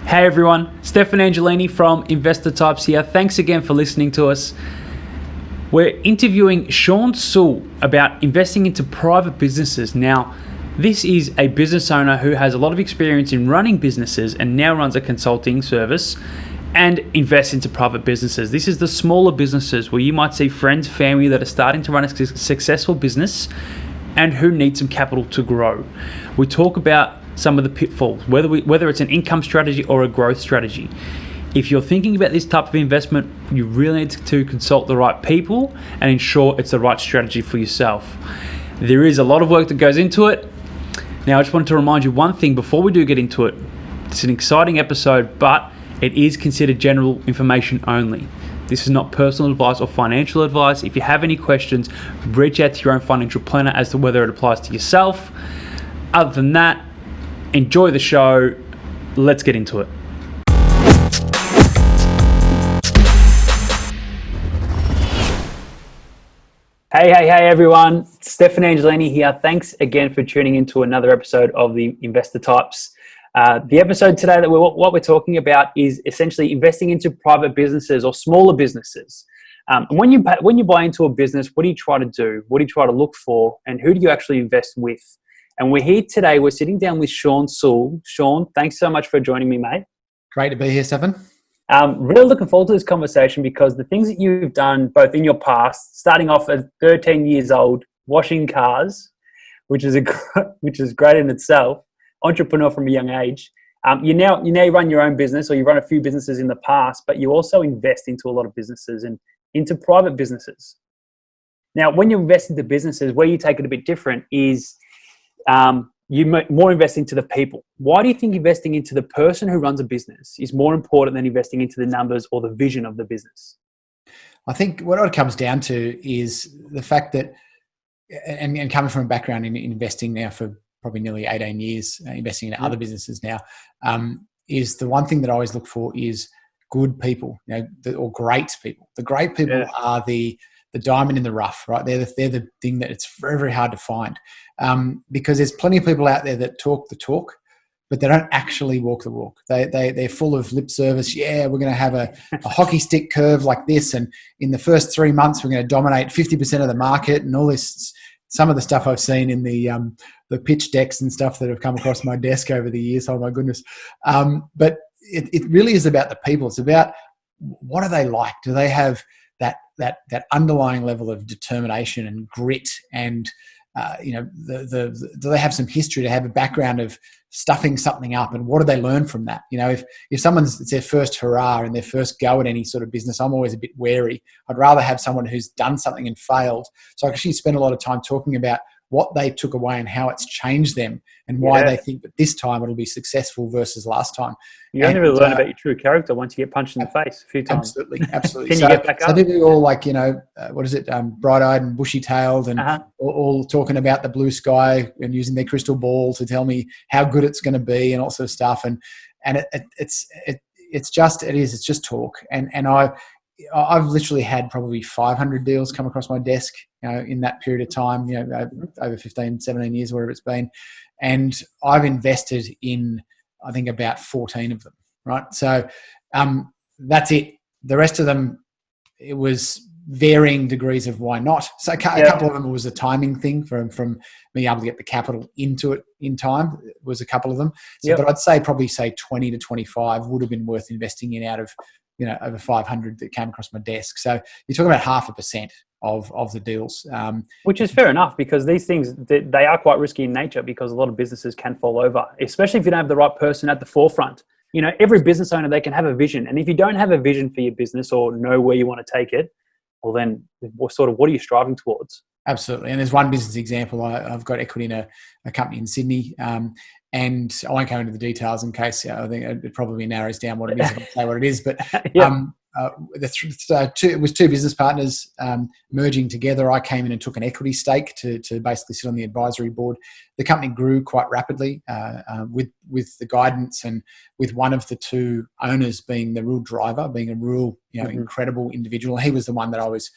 Hey everyone, Stefan Angelini from Investor Types here. Thanks again for listening to us. We're interviewing Sean Soole about investing into private businesses. Now, this is a business owner who has a lot of experience in running businesses and now runs a consulting service and invests into private businesses. This is the smaller businesses where you might see friends, family that are starting to run a successful business and who need some capital to grow. We talk about some of the pitfalls, whether it's an income strategy or a growth strategy. If you're thinking about this type of investment, you really need to consult the right people and ensure it's the right strategy for yourself. There is a lot of work that goes into it. Now, I just wanted to remind you one thing before we do get into it. It's an exciting episode, but it is considered general information only. This is not personal advice or financial advice. If you have any questions, reach out to your own financial planner as to whether it applies to yourself. Other than that, enjoy the show. Let's get into it. Hey everyone. Stefan Angelini here. Thanks again for tuning into another episode of the Investor Types. The episode today that what we're talking about is essentially investing into private businesses or smaller businesses. When you buy into a business, what do you try to do? What do you try to look for? And who do you actually invest with? And we're here today. We're sitting down with Sean Soole. Sean, thanks so much for joining me, mate. Great to be here, Stefan. Really looking forward to this conversation because the things that you've done both in your past, starting off at 13 years old, washing cars, which is great in itself, entrepreneur from a young age. You now run your own business, or you run a few businesses in the past, but you also invest into a lot of businesses and into private businesses. Now, when you invest into businesses, where you take it a bit different is you more invest into the people. Why do you think investing into the person who runs a business is more important than investing into the numbers or the vision of the business? I think what it comes down to is the fact that, and coming from a background in investing now for probably nearly 18 years, investing in other businesses now, is the one thing that I always look for is good people, or great people. The great people are the diamond in the rough, right? They're the thing that it's very, very hard to find, because there's plenty of people out there that talk the talk, but they don't actually walk the walk. They're full of lip service. Yeah, we're going to have a hockey stick curve like this, and in the first 3 months we're going to dominate 50% of the market, and all this. Some of the stuff I've seen in the pitch decks and stuff that have come across my desk over the years. Oh my goodness! But it really is about the people. It's about what are they like? Do they have that underlying level of determination and grit, and do they have some history, to have a background of stuffing something up, and what do they learn from that? If it's their first hurrah and their first go at any sort of business, I'm always a bit wary. I'd rather have someone who's done something and failed, so I actually spend a lot of time talking about what they took away and how it's changed them, and why they think that this time it'll be successful versus last time. You only really learn about your true character once you get punched in the face a few times. Absolutely. Can you get back up? So people all bright-eyed and bushy-tailed, and all talking about the blue sky and using their crystal ball to tell me how good it's going to be and all sorts of stuff. And it's just talk. And I've literally had probably 500 deals come across my desk, in that period of time, over 15, 17 years, whatever it's been. And I've invested in, I think, about 14 of them, right? So that's it. The rest of them, it was varying degrees of why not. So a couple of them was a timing thing from being able to get the capital into it in time. It was a couple of them. So, but I'd probably say 20 to 25 would have been worth investing in out of, over 500 that came across my desk. So you're talking about 0.5% of the deals. Which is fair enough, because these things, they are quite risky in nature, because a lot of businesses can fall over, especially if you don't have the right person at the forefront. Every business owner, they can have a vision. And if you don't have a vision for your business or know where you want to take it, well then what are you striving towards? Absolutely. And there's one business example. I've got equity in a company in Sydney, and I won't go into the details in case I think it probably narrows down what it is if I say what it is. But it was two business partners merging together. I came in and took an equity stake to basically sit on the advisory board. The company grew quite rapidly with the guidance, and with one of the two owners being the real driver, being a real incredible individual. He was the one that I was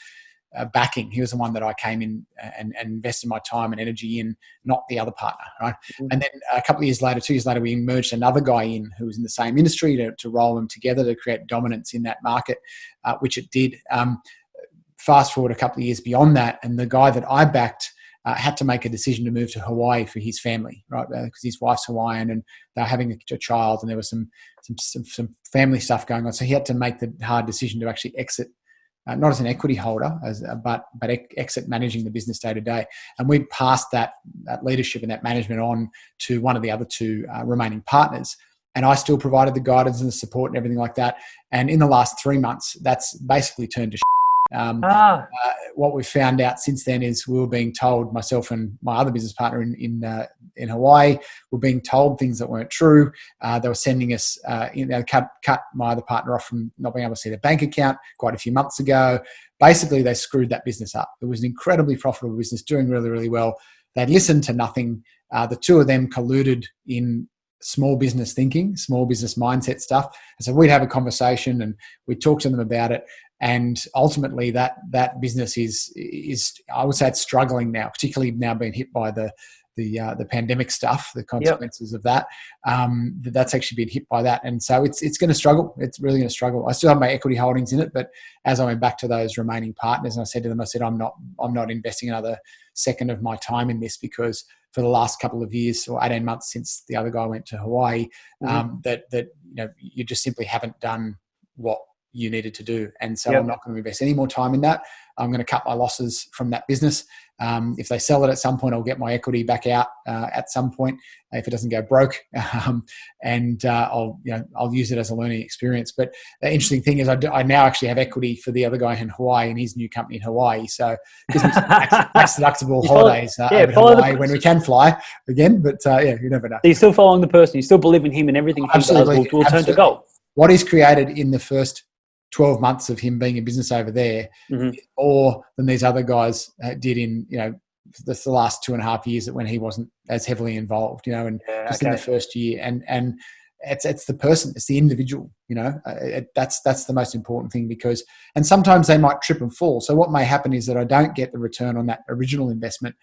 backing. He was the one that I came in and invested my time and energy in, not the other partner, right? And then a couple of years later, 2 years later, we merged another guy in who was in the same industry to roll them together to create dominance in that market, which it did. Fast forward a couple of years beyond that, and the guy that I backed had to make a decision to move to Hawaii for his family, right? Because his wife's Hawaiian and they're having a child, and there was some family stuff going on. So he had to make the hard decision to actually exit, not as an equity holder, but exit managing the business day to day. And we passed that leadership and that management on to one of the other two remaining partners. And I still provided the guidance and the support and everything like that. And in the last 3 months, that's basically turned to what we've found out since then is we were being told, myself and my other business partner in Hawaii, were being told things that weren't true. They were sending us, cut my other partner off from not being able to see their bank account quite a few months ago. Basically, they screwed that business up. It was an incredibly profitable business, doing really, really well. They'd listened to nothing. The two of them colluded in small business thinking, small business mindset stuff. And so we'd have a conversation and we'd talk to them about it. And ultimately that business is I would say it's struggling now, particularly now being hit by the pandemic stuff, the consequences of that. That's actually been hit by that. And so it's going to struggle. It's really going to struggle. I still have my equity holdings in it, but as I went back to those remaining partners, and I said to them, I'm not investing another second of my time in this, because for the last couple of years or 18 months since the other guy went to Hawaii, that you just simply haven't done what you needed to do. And so I'm not going to invest any more time in that. I'm going to cut my losses from that business. If they sell it at some point, I'll get my equity back out at some point if it doesn't go broke, and I'll use it as a learning experience. But the interesting thing is, I now actually have equity for the other guy in Hawaii and his new company in Hawaii. So because we tax deductible holidays over to Hawaii when we can fly again. But you never know. So you're still following the person. You still believe in him, and everything he does will turn to gold. What he's created in the first 12 months of him being in business over there, more than these other guys did in, the last 2.5 years when he wasn't as heavily involved, in the first year. And it's the person, it's the individual, that's the most important thing, and sometimes they might trip and fall. So what may happen is that I don't get the return on that original investment,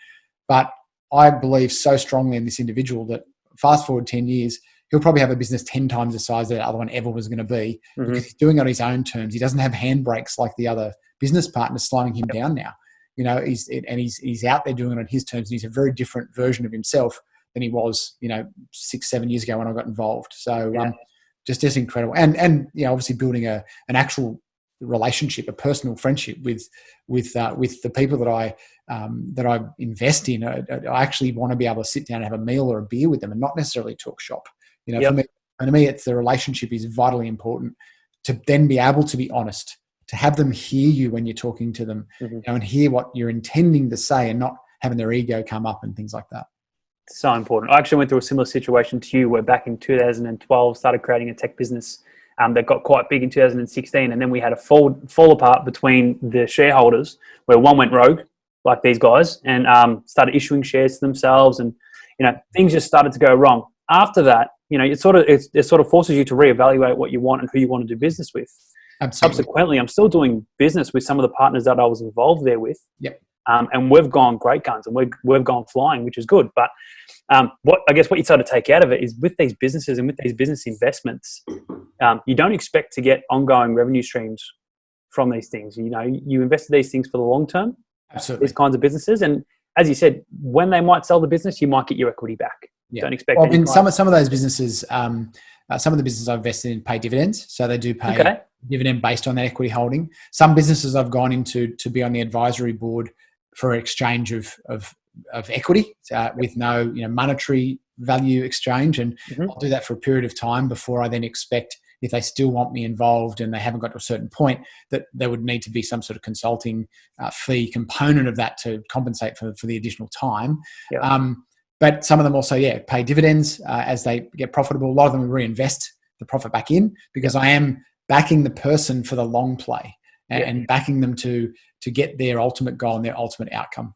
but I believe so strongly in this individual that fast forward 10 years, he'll probably have a business 10 times the size that the other one ever was going to be, because he's doing it on his own terms. He doesn't have handbrakes like the other business partners slowing him down now. He's out there doing it on his terms, and he's a very different version of himself than he was, 6-7 years ago when I got involved. So just incredible. And obviously building an actual relationship, a personal friendship with the people that I invest in. I actually want to be able to sit down and have a meal or a beer with them and not necessarily talk shop. For me, it's the relationship is vitally important, to then be able to be honest, to have them hear you when you're talking to them, and hear what you're intending to say, and not having their ego come up and things like that. So important. I actually went through a similar situation to you, where back in 2012 started creating a tech business that got quite big in 2016, and then we had a fall apart between the shareholders, where one went rogue, like these guys, and started issuing shares to themselves, and things just started to go wrong. After that, it sort of forces you to reevaluate what you want and who you want to do business with. Absolutely. Subsequently, I'm still doing business with some of the partners that I was involved there with. And we've gone great guns, and we've gone flying, which is good. But what you sort of take out of it is, with these businesses and with these business investments, you don't expect to get ongoing revenue streams from these things. You invest in these things for the long term. Absolutely. These kinds of businesses, and as you said, when they might sell the business, you might get your equity back. Don't expect. Well, in some of those businesses, some of the businesses I've invested in pay dividends, so they do pay dividend based on that equity holding. Some businesses I've gone into to be on the advisory board for exchange of equity with no monetary value exchange, and I'll do that for a period of time before I then expect, if they still want me involved and they haven't got to a certain point, that there would need to be some sort of consulting fee component of that to compensate for the additional time. But some of them also, pay dividends as they get profitable. A lot of them reinvest the profit back in, because I am backing the person for the long play and backing them to get their ultimate goal and their ultimate outcome.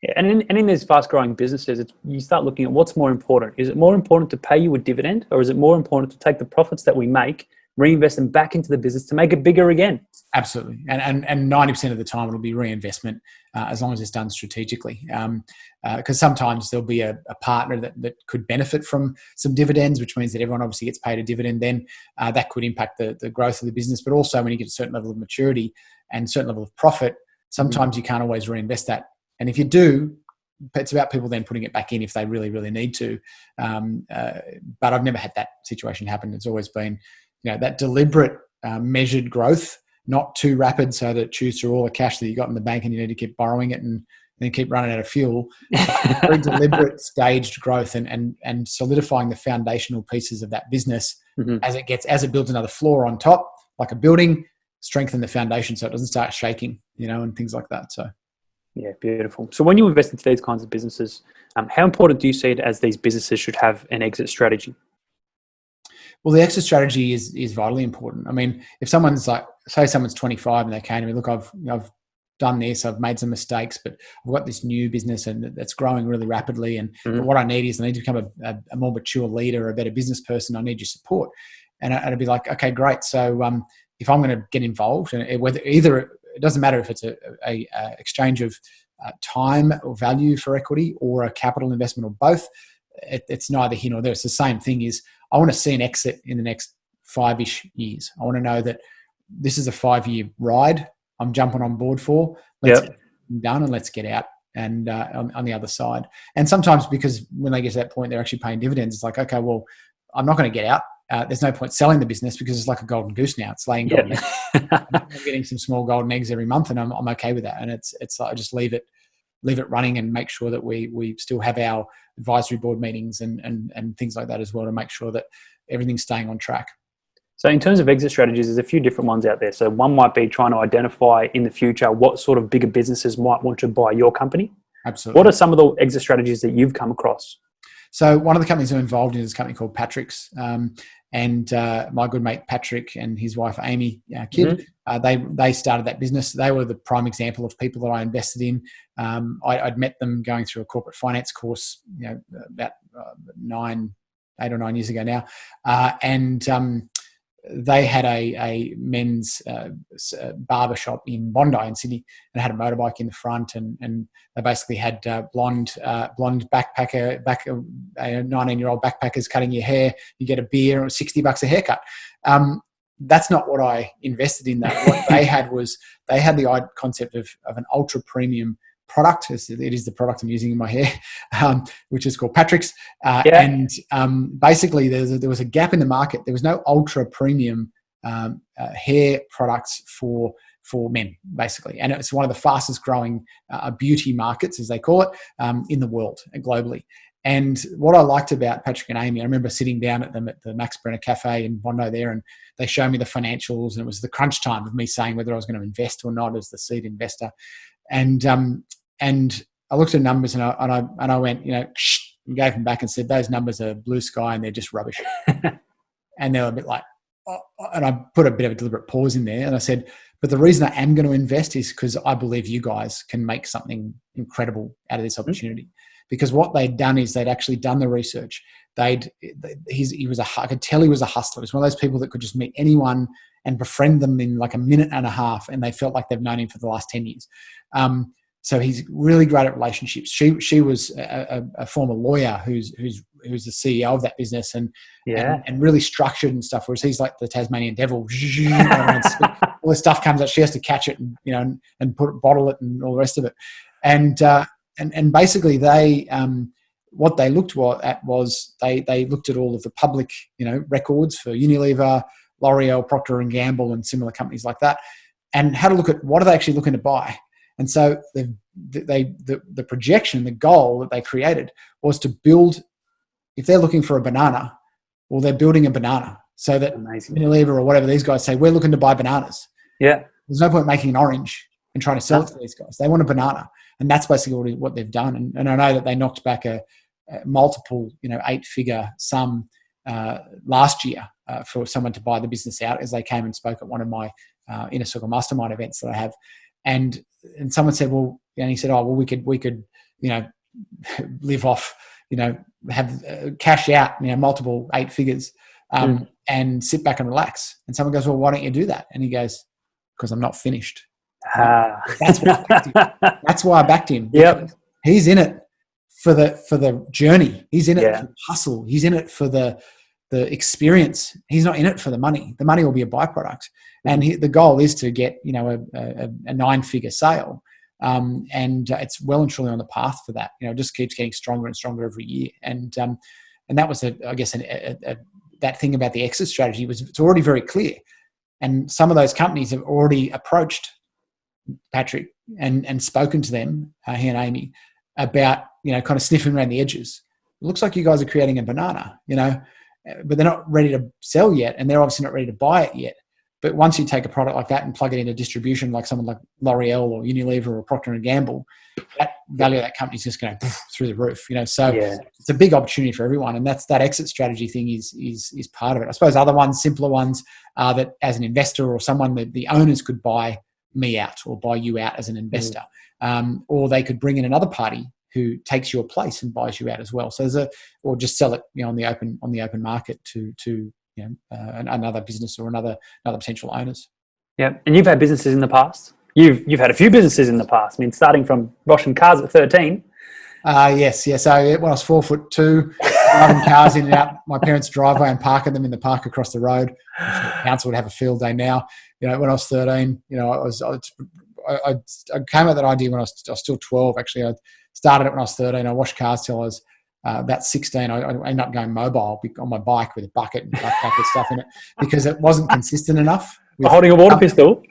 Yeah, and in these fast-growing businesses, you start looking at what's more important. Is it more important to pay you a dividend, or is it more important to take the profits that we make, reinvest them back into the business to make it bigger again. Absolutely. And 90% of the time it'll be reinvestment as long as it's done strategically. Because sometimes there'll be a partner that could benefit from some dividends, which means that everyone obviously gets paid a dividend then. That could impact the growth of the business. But also when you get a certain level of maturity and a certain level of profit, sometimes you can't always reinvest that. And if you do, it's about people then putting it back in if they really, really need to. But I've never had that situation happen. It's always been, that deliberate, measured growth, not too rapid so that it chews through all the cash that you got in the bank and you need to keep borrowing it and then keep running out of fuel. Very deliberate, staged growth and solidifying the foundational pieces of that business as it builds another floor on top, like a building, strengthen the foundation so it doesn't start shaking, and things like that. So. Yeah, beautiful. So when you invest into these kinds of businesses, how important do you see it as these businesses should have an exit strategy? Well, the exit strategy is vitally important. I mean, if someone's say someone's 25 and they came to me, look, I've done this, I've made some mistakes, but I've got this new business and that's growing really rapidly. And but what I need to become a more mature leader, a better business person. I need your support. And I'd be like, okay, great. So if I'm going to get involved, and it doesn't matter if it's a exchange of time or value for equity or a capital investment or both. It's neither here nor there. It's the same thing. I want to see an exit in the next 5-ish years. I want to know that this is a 5-year ride I'm jumping on board for. Let's get it done and let's get out and on the other side. And sometimes because when they get to that point, they're actually paying dividends. It's like, okay, well, I'm not going to get out. There's no point selling the business because it's like a golden goose now. It's laying golden eggs. I'm getting some small golden eggs every month, and I'm okay with that. And it's I just leave it running and make sure that we still have our advisory board meetings and things like that as well to make sure that everything's staying on track. So in terms of exit strategies, there's a few different ones out there. So one might be trying to identify in the future what sort of bigger businesses might want to buy your company. Absolutely. What are some of the exit strategies that you've come across? So one of the companies I'm involved in is a company called Patrick's. And my good mate Patrick and his wife Amy Kidd, they started that business. They were the prime example of people that I invested in. I'd met them going through a corporate finance course, about 8 or 9 years ago now, and they had a men's barber shop in Bondi in Sydney, and had a motorbike in the front, and they basically had blonde backpacker, 19-year-old backpackers cutting your hair. You get a beer, and it was $60 a haircut. That's not what I invested in. That what they had was they had the concept of an ultra premium product. It is the product I'm using in my hair, which is called Patrick's. And basically there was a gap in the market. There was no ultra premium hair products for men, basically. And it's one of the fastest growing beauty markets, as they call it, in the world and globally. And what I liked about Patrick and Amy, I remember sitting down at them at the Max Brenner Cafe in Bondi there, and they showed me the financials, and it was the crunch time of me saying whether I was going to invest or not as the seed investor. And I looked at numbers and I went, and gave them back and said, those numbers are blue sky and they're just rubbish. And they were a bit like, oh, and I put a bit of a deliberate pause in there. And I said, but the reason I am going to invest is because I believe you guys can make something incredible out of this opportunity. Because what they'd done is they'd actually done the research. I could tell he was a hustler. He was one of those people that could just meet anyone and befriend them in like a minute and a half, and they felt like they've known him for the last 10 years. So he's really great at relationships. She was a former lawyer who's the CEO of that business and really structured and stuff. Whereas he's like the Tasmanian devil. All this stuff comes out, she has to catch it and bottle it and all the rest of it. And basically they what they looked at was they looked at all of the public records for Unilever, L'Oreal, Procter and Gamble, and similar companies like that, and had a look at what are they actually looking to buy. And so the projection, the goal that they created was to build. If they're looking for a banana, well, they're building a banana so that Unilever or whatever these guys say, we're looking to buy bananas. Yeah, there's no point making an orange and trying to sell it to these guys. They want a banana, and that's basically what they've done. And I know that they knocked back a multiple 8-figure sum last year for someone to buy the business out, as they came and spoke at one of my Inner Circle Mastermind events that I have. And someone said, well, and he said, oh, well, we could live off, have cash out, multiple 8 figures. and sit back and relax. And someone goes, well, why don't you do that? And he goes, because I'm not finished. That's why I backed him. That's why I backed him. Yep. He's in it for the journey. He's in it for the hustle. He's in it for the experience. He's not in it for the money. The money will be a byproduct. And the goal is to get, a 9-figure sale. And it's well and truly on the path for that. It just keeps getting stronger and stronger every year. And that was, that thing about the exit strategy it's already very clear. And some of those companies have already approached Patrick and spoken to them, he and Amy, about, kind of sniffing around the edges. It looks like you guys are creating a banana, but they're not ready to sell yet. And they're obviously not ready to buy it yet. But once you take a product like that and plug it into distribution, like someone like L'Oreal or Unilever or Procter & Gamble, that value of that company is just going through the roof. So it's a big opportunity for everyone. And that exit strategy thing is part of it. I suppose other ones, simpler ones, are that as an investor or someone that the owners could buy me out or buy you out as an investor, or they could bring in another party who takes your place and buys you out as well. So or just sell it on the open market to another business or another potential owners. Yeah, and you've had businesses in the past. You've had a few businesses in the past. I mean, starting from washing cars at 13. Yes. So when I was 4'2", driving cars in and out my parents' driveway and parking them in the park across the road. The council would have a field day now. When I was 13, I came up with that idea when I was still 12. Actually, I started it when I was 13. I washed cars till I was about 16. I ended up going mobile on my bike with a bucket and backpack with stuff in it because it wasn't consistent enough. Holding a water pistol?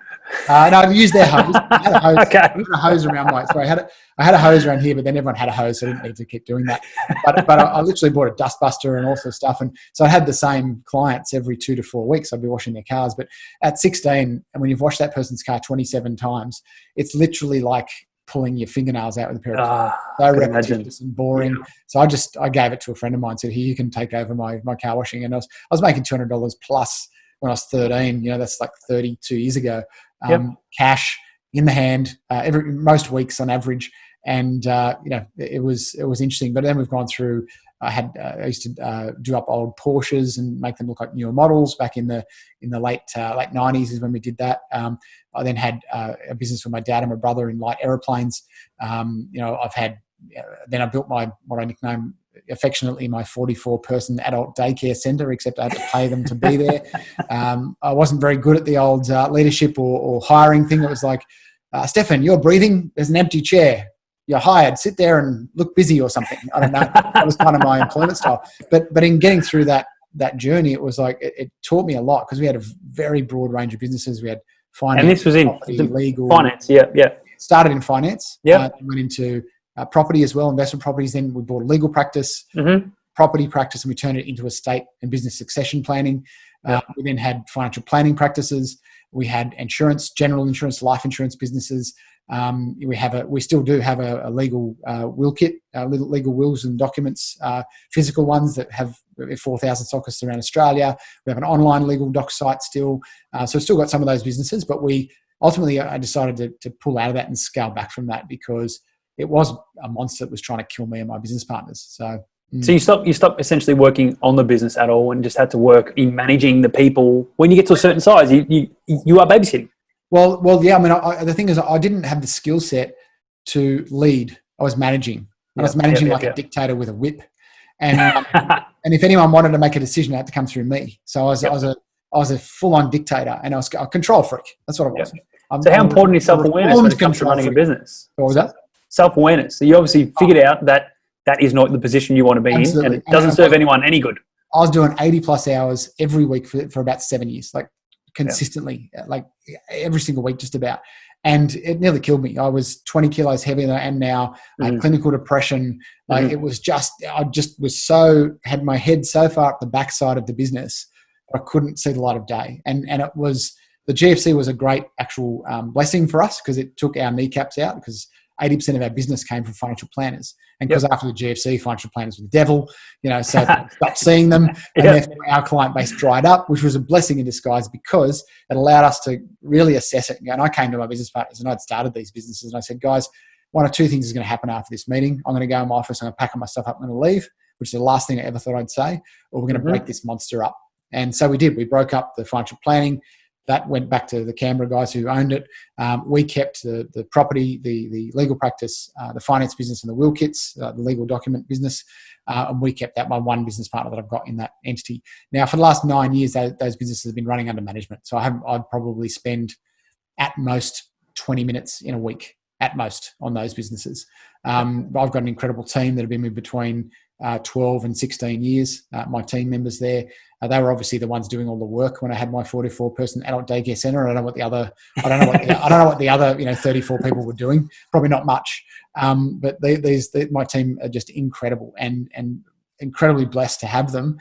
No, I used their hose. I had a hose, Okay. I had a hose around I had a hose around here, but then everyone had a hose, so I didn't need to keep doing that. But I literally bought a dustbuster and all sorts of stuff. And so I had the same clients every 2 to 4 weeks. I'd be washing their cars. But at 16, and when you've washed that person's car 27 times, it's literally like pulling your fingernails out with a pair of so repetitious and boring. So I gave it to a friend of mine, said, here, you can take over my car washing. And I was making $200 plus when I was 13. That's like 32 years ago. Cash in the hand, most weeks on average. And, it was interesting. But then we've gone through, I used to do up old Porsches and make them look like newer models back in the late 90s is when we did that. I then had a business with my dad and my brother in light aeroplanes. I've had, then I built what I nicknamed affectionately my 44-person adult daycare centre, except I had to pay them to be there. I wasn't very good at the old leadership or hiring thing. It was like, Stefan, you're breathing, there's an empty chair. You're hired, sit there and look busy or something. I don't know. That was kind of my employment style. But in getting through that journey, it was like, it taught me a lot because we had a very broad range of businesses. We had finance, and this was in property, legal. Finance, yeah. Started in finance, went into property as well, investment properties. Then we bought a legal practice, property practice, and we turned it into estate and business succession planning. We then had financial planning practices. We had insurance, general insurance, life insurance businesses. We still do have a legal will kit, legal wills and documents, physical ones that have 4,000 stockists around Australia. We have an online legal doc site still. So we've still got some of those businesses, but I decided to pull out of that and scale back from that because it was a monster that was trying to kill me and my business partners. So you stopped essentially working on the business at all and just had to work in managing the people. When you get to a certain size, you are babysitting. Well, yeah. I mean, the thing is, I didn't have the skill set to lead. I was managing. I was managing like a dictator with a whip, and if anyone wanted to make a decision, it had to come through me. So I was a full-on dictator, and I was a control freak. That's what I was. So how important is self-awareness when it comes to running a business? What was that? Self-awareness. So you obviously figured out that is not the position you want to be in, and it doesn't serve anyone any good. I was doing 80 plus hours every week for about 7 years, like consistently, like every single week, just about. And it nearly killed me. I was 20 kilos heavier than I am now. I had clinical depression. Like it was had my head so far up the backside of the business, I couldn't see the light of day. And it was, the GFC was a great actual blessing for us because it took our kneecaps out, because 80% of our business came from financial planners. And because after the GFC, financial planners were the devil, so stopped seeing them. And therefore our client base dried up, which was a blessing in disguise because it allowed us to really assess it. And I came to my business partners and I'd started these businesses and I said, guys, one of two things is going to happen after this meeting. I'm going to go in my office, I'm going to pack up my stuff up, I'm going to leave, which is the last thing I ever thought I'd say, or we're going to break this monster up. And so we did. We broke up the financial planning. That went back to the Canberra guys who owned it. We kept the property, the legal practice, the finance business, and the will kits, the legal document business. And we kept that, my one business partner that I've got in that entity. Now, for the last 9 years, those businesses have been running under management. So I'd probably spend at most 20 minutes in a week, at most, on those businesses. I've got an incredible team that have been with between 12 and 16 years. My team members there, they were obviously the ones doing all the work when I had my 44-person adult daycare centre. I don't know what the other 34 people were doing. Probably not much. But my team are just incredible and incredibly blessed to have them.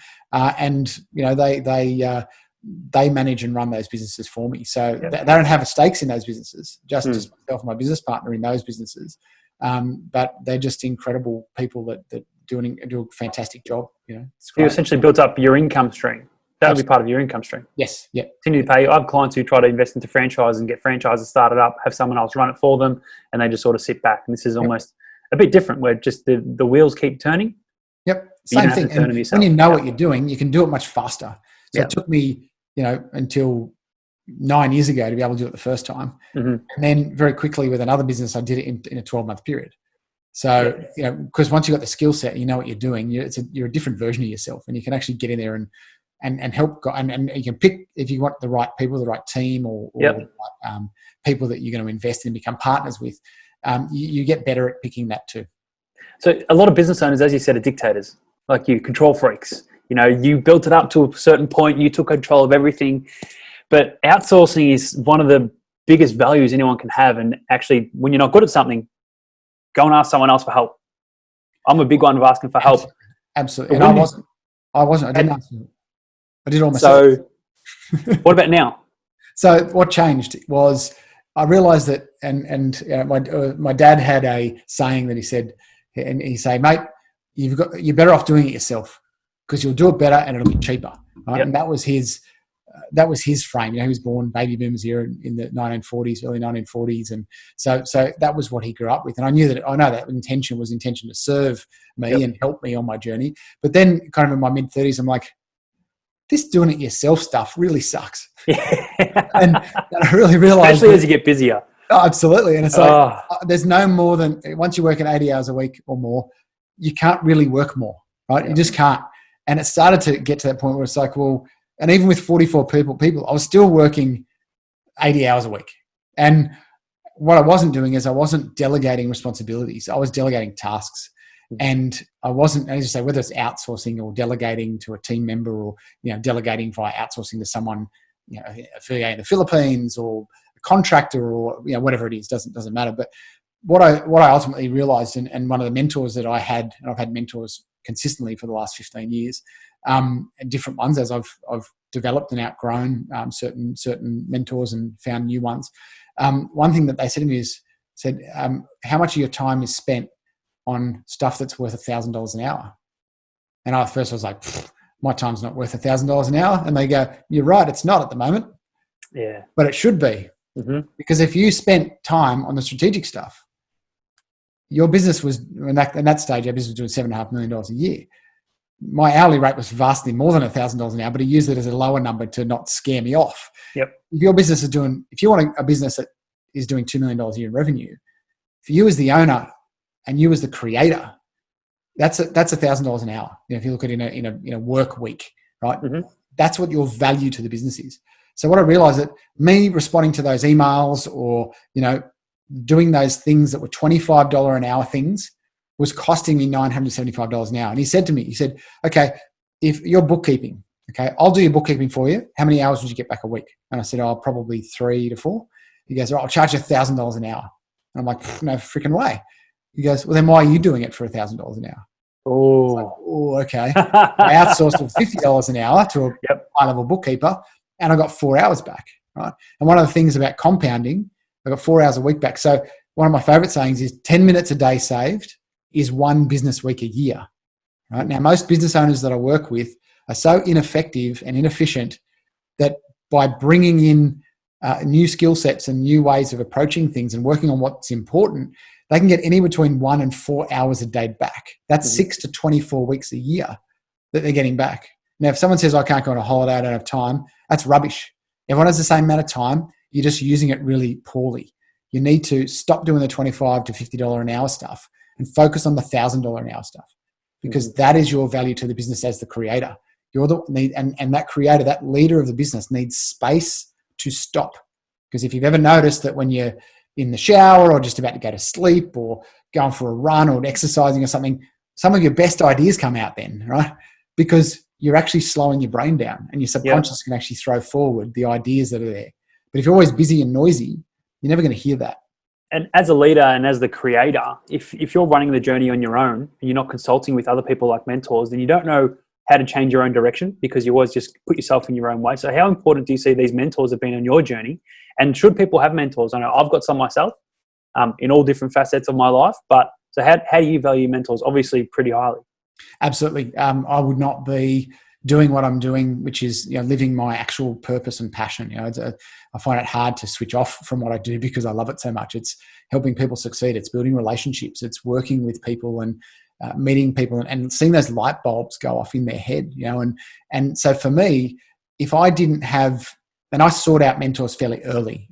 They manage and run those businesses for me. So they don't have stakes in those businesses. Just myself and my business partner in those businesses. But they're just incredible people that do a fantastic job. You essentially built up your income stream. That would be part of your income stream. Yes. Yeah. Continue to pay. I have clients who try to invest into franchise and get franchises started up, have someone else run it for them, and they just sort of sit back. And this is almost a bit different, where just the wheels keep turning. Yep. Same thing. And when you know what you're doing, you can do it much faster. So it took me, until 9 years ago to be able to do it the first time. Mm-hmm. And then very quickly with another business, I did it in a 12-month period. So, because once you've got the skill set, you know what you're doing, you're a different version of yourself, and you can actually get in there and help. And you can pick, if you want the right people, the right team, or the right, people that you're going to invest in and become partners with, you get better at picking that too. So a lot of business owners, as you said, are dictators, like you, control freaks. You built it up to a certain point, you took control of everything. But outsourcing is one of the biggest values anyone can have. And actually, when you're not good at something, go and ask someone else for help. I'm a big one of asking for help. Absolutely. And I wasn't. I didn't ask you. I did all myself. So what about now? So what changed was I realized that, my dad had a saying that he said, mate, you're better off doing it yourself, because you'll do it better and it'll be cheaper. Right? Yep. And that was his frame. He was born baby boomers here in the 1940s, early 1940s, and so that was what he grew up with. And I know that intention to serve me and help me on my journey. But then, kind of in my mid 30s, I'm like, this doing it yourself stuff really sucks. and I really realized, especially as you get busier. Oh, absolutely. And it's like there's no more than, once you're working 80 hours a week or more, you can't really work more, right? You just can't. And it started to get to that point where it's like, well, and even with 44 people, I was still working 80 hours a week. And what I wasn't doing is I wasn't delegating responsibilities. I was delegating tasks. And I wasn't, as you say, whether it's outsourcing or delegating to a team member, or, delegating via outsourcing to someone, affiliated in the Philippines, or a contractor, or, whatever it is, doesn't matter. But what I ultimately realized, and one of the mentors that I had, and I've had mentors consistently for the last 15 years, and different ones as I've developed and outgrown certain mentors and found new ones. One thing that they said to me said, how much of your time is spent on stuff that's worth $1,000 an hour? And I was like, my time's not worth $1,000 an hour. And they go, you're right, it's not at the moment. Yeah. But it should be. Mm-hmm. Because if you spent time on the strategic stuff, your business was, in that stage, our business was doing $7.5 million a year. My hourly rate was vastly more than $1,000 an hour, but he used it as a lower number to not scare me off. Yep. If your business if you want a business that is doing $2 million a year in revenue, for you as the owner and you as the creator, that's $1,000 an hour. If you look at it in a work week, right? Mm-hmm. That's what your value to the business is. So what I realized, that me responding to those emails, or, doing those things that were $25 an hour things, was costing me $975 an hour. And he said to me, okay, if you're bookkeeping, okay, I'll do your bookkeeping for you. How many hours would you get back a week? And I said, probably 3 to 4. He goes, I'll charge you $1,000 an hour. And I'm like, no freaking way. He goes, well, then why are you doing it for $1,000 an hour? Oh, okay. I outsourced for $50 an hour to a high-level bookkeeper, and I got 4 hours back, right? And one of the things about compounding, I got 4 hours a week back. So one of my favorite sayings is 10 minutes a day saved is 1 business week a year, right? Now, most business owners that I work with are so ineffective and inefficient that by bringing in new skill sets and new ways of approaching things and working on what's important, they can get anywhere between 1 and 4 hours a day back. That's 6 to 24 weeks a year that they're getting back. Now, if someone says, I can't go on a holiday, I don't have time, that's rubbish. Everyone has the same amount of time. You're just using it really poorly. You need to stop doing the $25 to $50 an hour stuff and focus on the $1,000 an hour stuff, because that is your value to the business as the creator. You're the need, and that creator, that leader of the business, needs space to stop. Because if you've ever noticed that when you're in the shower or just about to go to sleep or going for a run or exercising or something, some of your best ideas come out then, right? Because you're actually slowing your brain down, and your subconscious can actually throw forward the ideas that are there. But if you're always busy and noisy, you're never going to hear that. And as a leader and as the creator, if you're running the journey on your own and you're not consulting with other people like mentors, then you don't know how to change your own direction, because you always just put yourself in your own way. So how important do you see these mentors have been on your journey? And should people have mentors? I know I've got some myself in all different facets of my life, but so how do you value mentors? Obviously pretty highly. Absolutely. I would not be doing what I'm doing, which is, living my actual purpose and passion. I find it hard to switch off from what I do because I love it so much. It's helping people succeed. It's building relationships. It's working with people and meeting people and seeing those light bulbs go off in their head. And so for me, if I didn't have, and I sought out mentors fairly early,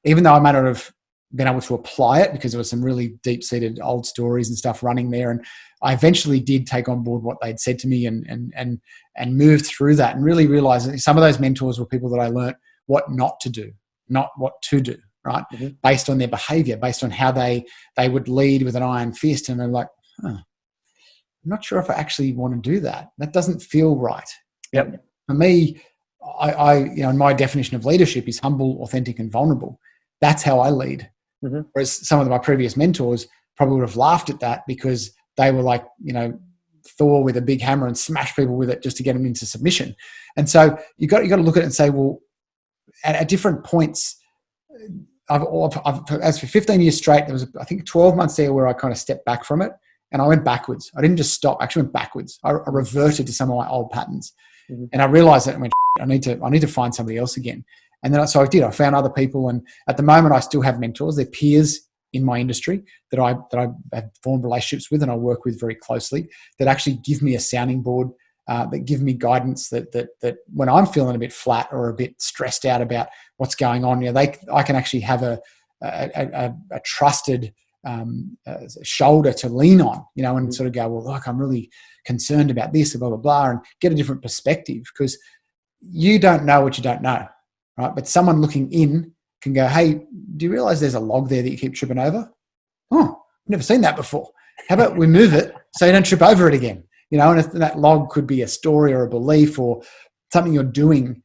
even though I might not have been able to apply it because there were some really deep-seated old stories and stuff running there. And I eventually did take on board what they'd said to me and moved through that and really realized that some of those mentors were people that I learnt what not to do, not what to do, right? Mm-hmm. Based on their behavior, based on how they would lead with an iron fist. And I'm like, I'm not sure if I actually want to do that. That doesn't feel right. Yep. For me, I my definition of leadership is humble, authentic, and vulnerable. That's how I lead. Mm-hmm. Whereas some of my previous mentors probably would have laughed at that because they were like, Thor with a big hammer and smash people with it just to get them into submission. And so you got to look at it and say, well, at different points, as for 15 years straight, there was, I think, 12 months there where I kind of stepped back from it and I went backwards. I didn't just stop, I actually went backwards. I reverted to some of my old patterns. Mm-hmm. And I realized that and went, I need to find somebody else again. And then so I did. I found other people, and at the moment I still have mentors. They're peers in my industry that I have formed relationships with and I work with very closely, that actually give me a sounding board, that give me guidance that when I'm feeling a bit flat or a bit stressed out about what's going on, I can actually have a trusted shoulder to lean on, and sort of go, well, look, I'm really concerned about this, blah, blah, blah, and get a different perspective, because you don't know what you don't know, right? But someone looking in can go, hey, do you realize there's a log there that you keep tripping over? Oh, I've never seen that before. How about we move it so you don't trip over it again? And if that log could be a story or a belief or something you're doing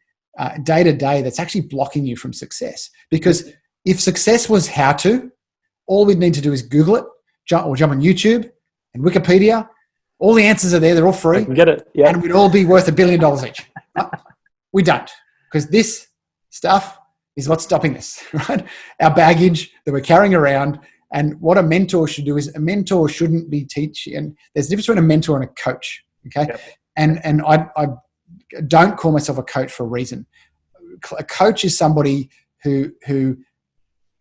day to day that's actually blocking you from success. Because if success was how to, all we'd need to do is Google it, jump on YouTube and Wikipedia. All the answers are there. They're all free. I can get it. Yeah. And we'd all be worth $1 billion each. We don't, because this stuff is what's stopping us, right? Our baggage that we're carrying around. And what a mentor should do is, a mentor shouldn't be teaching. And there's a difference between a mentor and a coach, okay? Yep. And I don't call myself a coach for a reason. A coach is somebody who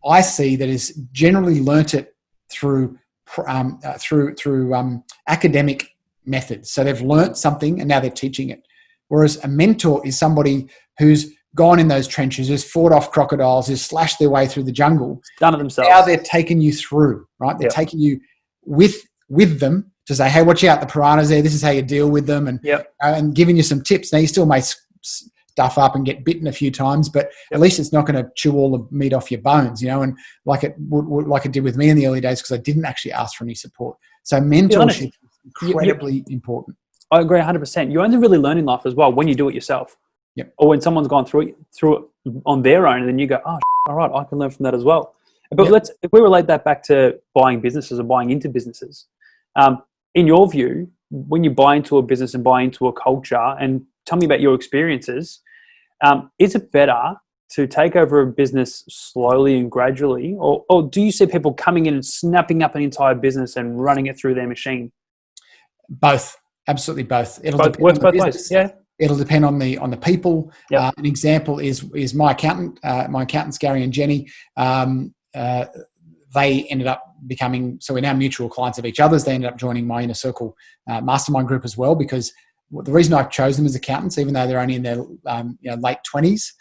I see that is generally learnt it through academic methods. So they've learnt something and now they're teaching it. Whereas a mentor is somebody who's gone in those trenches, who's fought off crocodiles, who's slashed their way through the jungle. Done it themselves. Now they're taking you through, right? They're taking you with them to say, hey, watch out, the piranhas there. This is how you deal with them, and giving you some tips. Now you still may stuff up and get bitten a few times, but at least it's not going to chew all the meat off your bones, and like it did with me in the early days, because I didn't actually ask for any support. So mentorship is incredibly important. I agree 100%. You only really learn in life as well when you do it yourself. Yep. Or when someone's gone through it on their own, and then you go, oh, all right, I can learn from that as well. But if we relate that back to buying businesses or buying into businesses, in your view, when you buy into a business and buy into a culture, and tell me about your experiences, is it better to take over a business slowly and gradually, or do you see people coming in and snapping up an entire business and running it through their machine? Both. Absolutely both. Works both ways. Yeah. It'll depend on the people. Yep. An example is my accountant. My accountants, Gary and Jenny. They ended up becoming, so we're now mutual clients of each other's. They ended up joining my Inner Circle mastermind group as well, because the reason I've chosen them as accountants, even though they're only in their late 20s,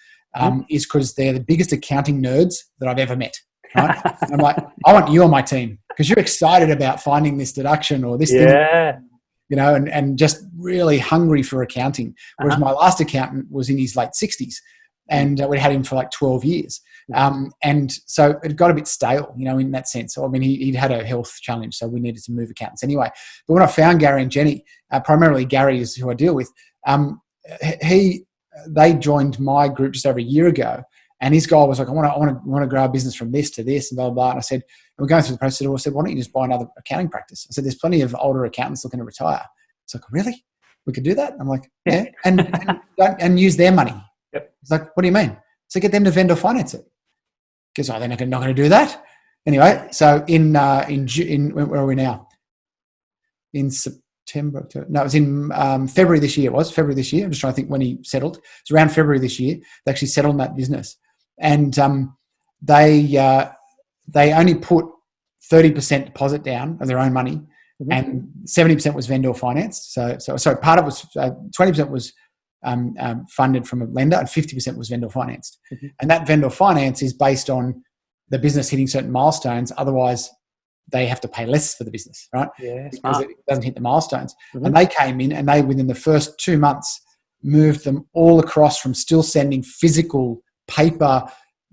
is because they're the biggest accounting nerds that I've ever met. Right? I'm like, I want you on my team because you're excited about finding this deduction or this thing, and just really hungry for accounting. Whereas my last accountant was in his late 60s, and we had him for like 12 years. And so it got a bit stale, in that sense. I mean, he'd had a health challenge, so we needed to move accountants anyway. But when I found Gary and Jenny, primarily Gary is who I deal with, they joined my group just over a year ago. And his goal was like, I want to grow a business from this to this and blah, blah, blah. And I said, we're going through the process. I said, why don't you just buy another accounting practice? I said, there's plenty of older accountants looking to retire. It's like, really? We could do that? I'm like, yeah. And use their money. Yep. It's like, what do you mean? So get them to vendor finance it. Because they're not going to do that. Anyway, so in where are we now? In September, October. No, it was in February this year. It was February this year. I'm just trying to think when he settled. It's around February this year. They actually settled in that business. And they only put 30% deposit down of their own money, and 70% was vendor financed. So part of it was 20% was funded from a lender, and 50% was vendor financed. And that vendor finance is based on the business hitting certain milestones. Otherwise, they have to pay less for the business, right? Yeah, because it doesn't hit the milestones. And they came in, and they within the first 2 months moved them all across from still sending physical paper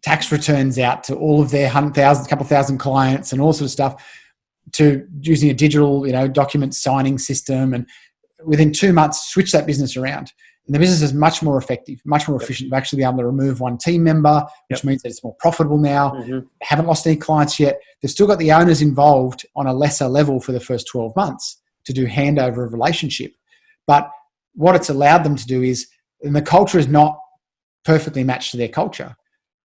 tax returns out to all of their couple thousand clients and all sorts of stuff, to using a digital, document signing system. And within 2 months, switch that business around. And the business is much more effective, much more efficient. We've actually been able to remove one team member, which means that it's more profitable now. They haven't lost any clients yet. They've still got the owners involved on a lesser level for the first 12 months to do handover of relationship. But what it's allowed them to do is, and the culture is not perfectly matched to their culture,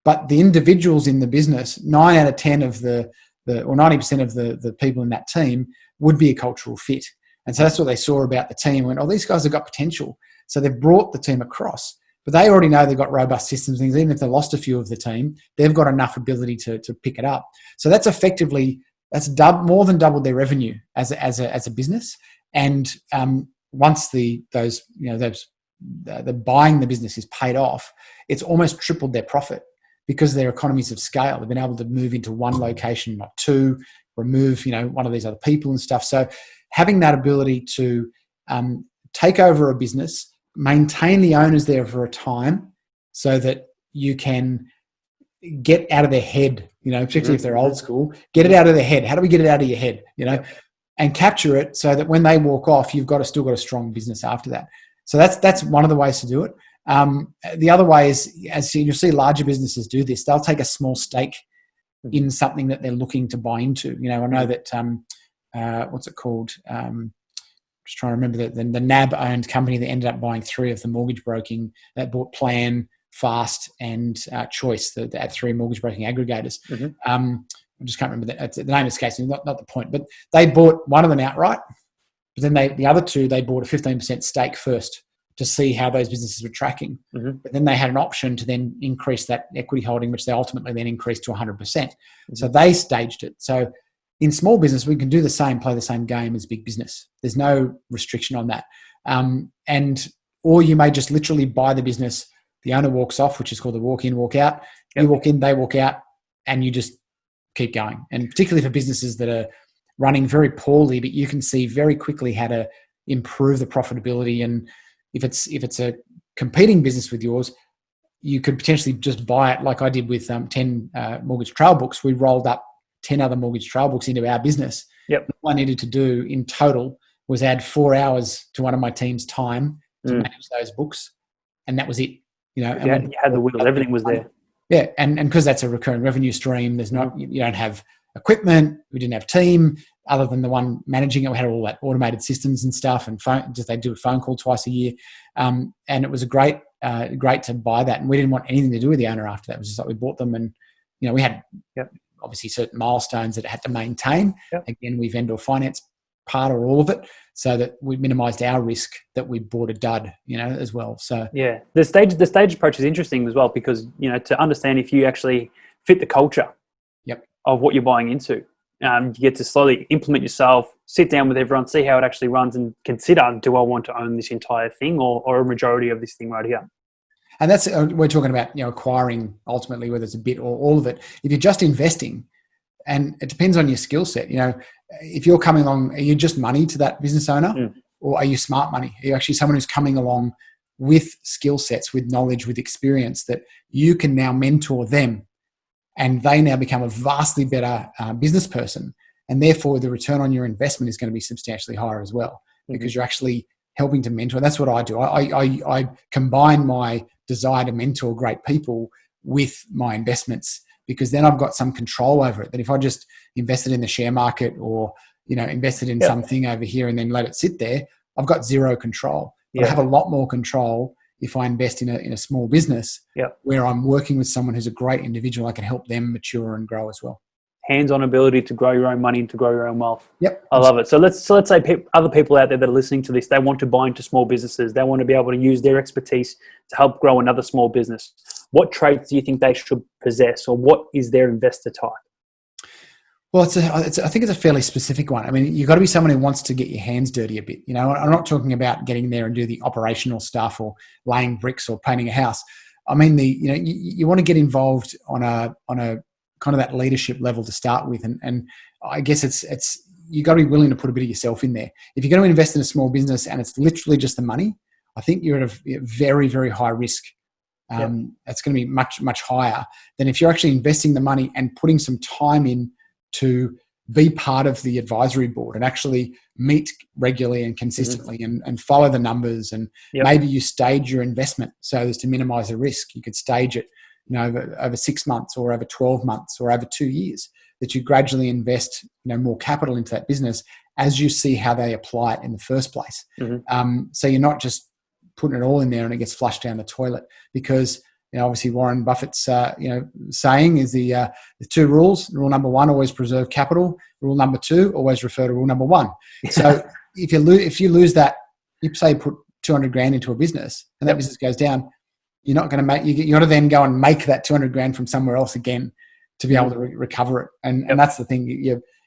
but the individuals in the business, 9 out of 10 of or 90% of the people in that team would be a cultural fit. And so that's what they saw about the team. Went, these guys have got potential. So they've brought the team across, but they already know they've got robust systems and things. Even if they lost a few of the team, they've got enough ability to pick it up. So that's effectively, more than doubled their revenue as a business. And once the buying the business is paid off, it's almost tripled their profit because of their economies of scale. They've been able to move into one location, not two, remove one of these other people and stuff. So having that ability to take over a business, maintain the owners there for a time so that you can get out of their head, particularly if they're old school, get it out of their head. How do we get it out of your head, and capture it so that when they walk off, you've still got a strong business after that. So that's one of the ways to do it. The other way is, as you'll see larger businesses do this, they'll take a small stake in something that they're looking to buy into. I know that, what's it called? Just trying to remember the NAB-owned company that ended up buying 3 of the mortgage broking, that bought Plan, Fast, and Choice, the 3 mortgage broking aggregators. I just can't remember the name escapes me, not the point. But they bought one of them outright, but then the other 2, they bought a 15% stake first to see how those businesses were tracking. But then they had an option to then increase that equity holding, which they ultimately then increased to 100%. So they staged it. So in small business, we can do the same, play the same game as big business. There's no restriction on that. Or you may just literally buy the business. The owner walks off, which is called the walk in, walk out. You walk in, they walk out, and you just keep going. And particularly for businesses that are running very poorly, but you can see very quickly how to improve the profitability. And if it's a competing business with yours, you could potentially just buy it, like I did with 10 mortgage trail books. We rolled up 10 other mortgage trail books into our business. All I needed to do in total was add 4 hours to one of my team's time to manage those books, and that was it. You had the wheels, everything was there. Yeah, and because that's a recurring revenue stream, there's not, you don't have equipment. We didn't have team other than the one managing it. We had all that automated systems and stuff, and they do a phone call twice a year, and it was great to buy that. And we didn't want anything to do with the owner after that. It was just like we bought them, and we had obviously certain milestones that it had to maintain. Again, we vendor finance part or all of it, so that we minimised our risk that we bought a dud, as well. So the stage approach is interesting as well, because to understand if you actually fit the culture of what you're buying into. You get to slowly implement yourself, sit down with everyone, see how it actually runs, and consider, do I want to own this entire thing or a majority of this thing right here? And that's, we're talking about, acquiring ultimately, whether it's a bit or all of it. If you're just investing, and it depends on your skill set, if you're coming along, are you just money to that business owner or are you smart money? Are you actually someone who's coming along with skill sets, with knowledge, with experience that you can now mentor them, and they now become a vastly better business person, and therefore the return on your investment is going to be substantially higher as well, because you're actually helping to mentor. And that's what I do. I combine my desire to mentor great people with my investments, because then I've got some control over it. That if I just invested in the share market or invested in something over here and then let it sit there, I've got zero control. But I have a lot more control if I invest in a small business where I'm working with someone who's a great individual. I can help them mature and grow as well. Hands-on ability to grow your own money and to grow your own wealth. Yep. I love it. So let's say other people out there that are listening to this, they want to buy into small businesses. They want to be able to use their expertise to help grow another small business. What traits do you think they should possess, or what is their investor type? Well, I think it's a fairly specific one. I mean, you've got to be someone who wants to get your hands dirty a bit. I'm not talking about getting there and do the operational stuff or laying bricks or painting a house. I mean, you want to get involved on a kind of that leadership level to start with, and I guess it's you got to be willing to put a bit of yourself in there. If you're going to invest in a small business and it's literally just the money, I think you're at a very, very high risk. It's going to be much, much higher than if you're actually investing the money and putting some time in to be part of the advisory board and actually meet regularly and consistently and follow the numbers. And maybe you stage your investment so as to minimize the risk. You could stage it over 6 months or over 12 months or over 2 years, that you gradually invest more capital into that business as you see how they apply it in the first place. So you're not just putting it all in there and it gets flushed down the toilet, because obviously Warren Buffett's saying is the two rules. Rule number 1, always preserve capital. Rule number 2, always refer to rule number 1. So if you lose that, you say put 200 grand into a business and that business goes down, you're not going to make. You got to then go and make that 200 grand from somewhere else again to be able to recover it. And that's the thing.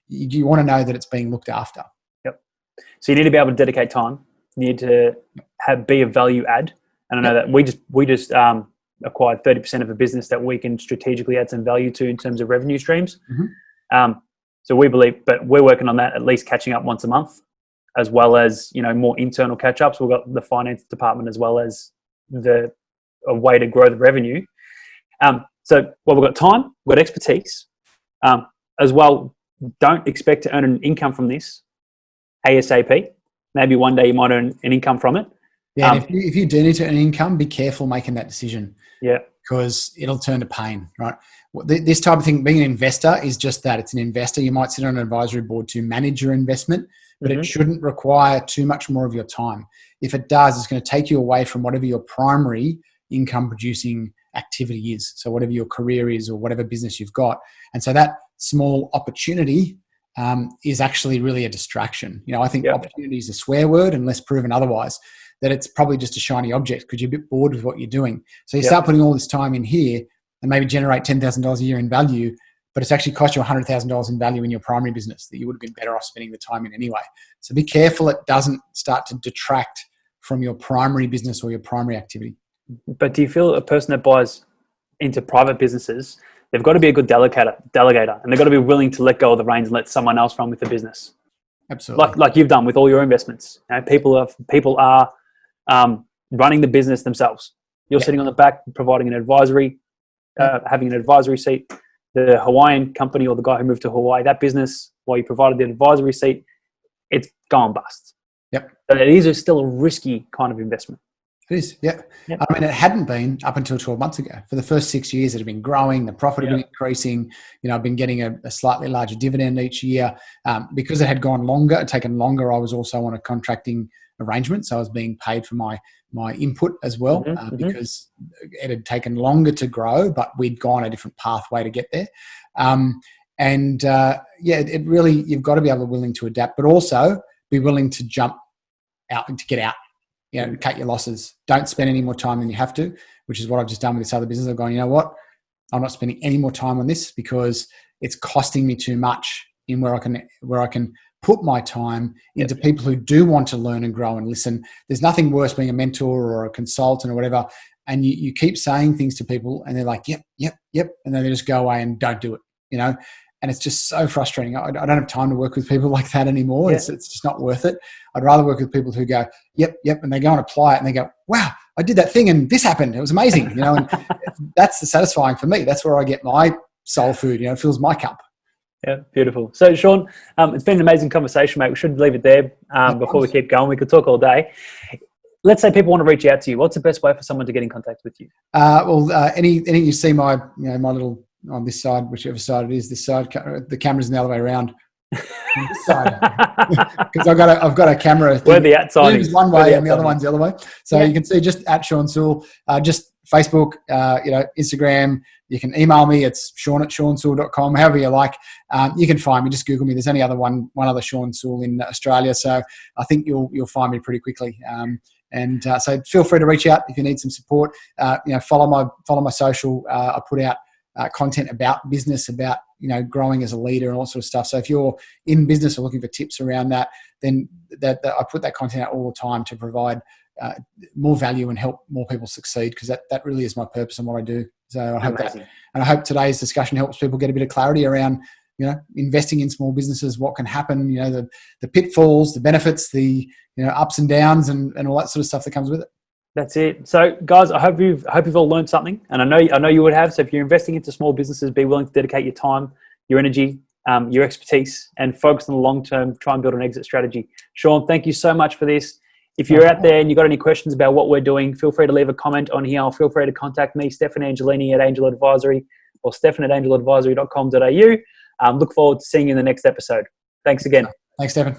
You want to know that it's being looked after. So you need to be able to dedicate time. You need to be a value add. And I know that we just acquired 30% of a business that we can strategically add some value to in terms of revenue streams. So we believe, but we're working on that, at least catching up once a month, as well as more internal catch ups. We've got the finance department as well as a way to grow the revenue. So we've got time, we've got expertise as well. Don't expect to earn an income from this ASAP. Maybe one day you might earn an income from it. Yeah, and if you do need to earn income, be careful making that decision. Yeah, because it'll turn to pain, right? This type of thing, being an investor is just that. It's an investor. You might sit on an advisory board to manage your investment, but it shouldn't require too much more of your time. If it does, it's going to take you away from whatever your primary income producing activity is. So whatever your career is or whatever business you've got. And so that small opportunity is actually really a distraction. I think opportunity is a swear word unless proven otherwise, that it's probably just a shiny object because you're a bit bored with what you're doing. So you start putting all this time in here and maybe generate $10,000 a year in value, but it's actually cost you $100,000 in value in your primary business that you would have been better off spending the time in anyway. So be careful it doesn't start to detract from your primary business or your primary activity. But do you feel a person that buys into private businesses, they've got to be a good delegator, and they've got to be willing to let go of the reins and let someone else run with the business? Absolutely. Like you've done with all your investments. People are running the business themselves. You're sitting on the back, providing an advisory, having an advisory seat. The Hawaiian company or the guy who moved to Hawaii, that business, while you provided the advisory seat, it's gone bust. So it is still a risky kind of investment. It is, I mean, it hadn't been up until 12 months ago. For the first 6 years, it had been growing. The profit had been increasing. I've been getting a slightly larger dividend each year. Because it had gone longer, it taken longer, I was also on a contracting arrangement. So I was being paid for my input as well because it had taken longer to grow, but we'd gone a different pathway to get there. It really, you've got to be willing to adapt, but also be willing to jump out and to get out. Cut your losses. Don't spend any more time than you have to, which is what I've just done with this other business. I've gone, you know what? I'm not spending any more time on this because it's costing me too much in where I can put my time into people who do want to learn and grow and listen. There's nothing worse being a mentor or a consultant or whatever, and you keep saying things to people and they're like, yep, and then they just go away and don't do it, and it's just so frustrating. I don't have time to work with people like that anymore. It's just not worth it. I'd rather work with people who go, yep, and they go and apply it and they go, wow, I did that thing and this happened. It was amazing, and that's the satisfying for me. That's where I get my soul food, it fills my cup. Yeah, beautiful. So, Sean, it's been an amazing conversation, mate. We should leave it there before we keep going. We could talk all day. Let's say people want to reach out to you. What's the best way for someone to get in contact with you? Any you see my my little on this side, whichever side it is. This side, the camera's the other way around. This side, because I've got a camera. Where the outside is one way and the other one's the other way. So you can see just at Sean Soole, just Facebook, Instagram. You can email me. It's Sean@SeanSoole.com. However you like, you can find me. Just Google me. There's only one other Sean Soole in Australia, so I think you'll find me pretty quickly. So feel free to reach out if you need some support. Follow my social. I put out content about business, about growing as a leader and all sort of stuff. So if you're in business or looking for tips around that, then that I put that content out all the time to provide more value and help more people succeed, because that really is my purpose and what I do. So I hope today's discussion helps people get a bit of clarity around investing in small businesses, what can happen, the pitfalls, the benefits, the ups and downs, and all that sort of stuff that comes with it. That's it. So, guys, I hope you've all learned something, and I know you would have. So, if you're investing into small businesses, be willing to dedicate your time, your energy, your expertise, and focus on the long term. Try and build an exit strategy. Sean, thank you so much for this. If you're out there and you've got any questions about what we're doing, feel free to leave a comment on here, or feel free to contact me, Stefan Angelini at Angel Advisory, or Stefan@angeladvisory.com.au. Look forward to seeing you in the next episode. Thanks again. Thanks, Stefan.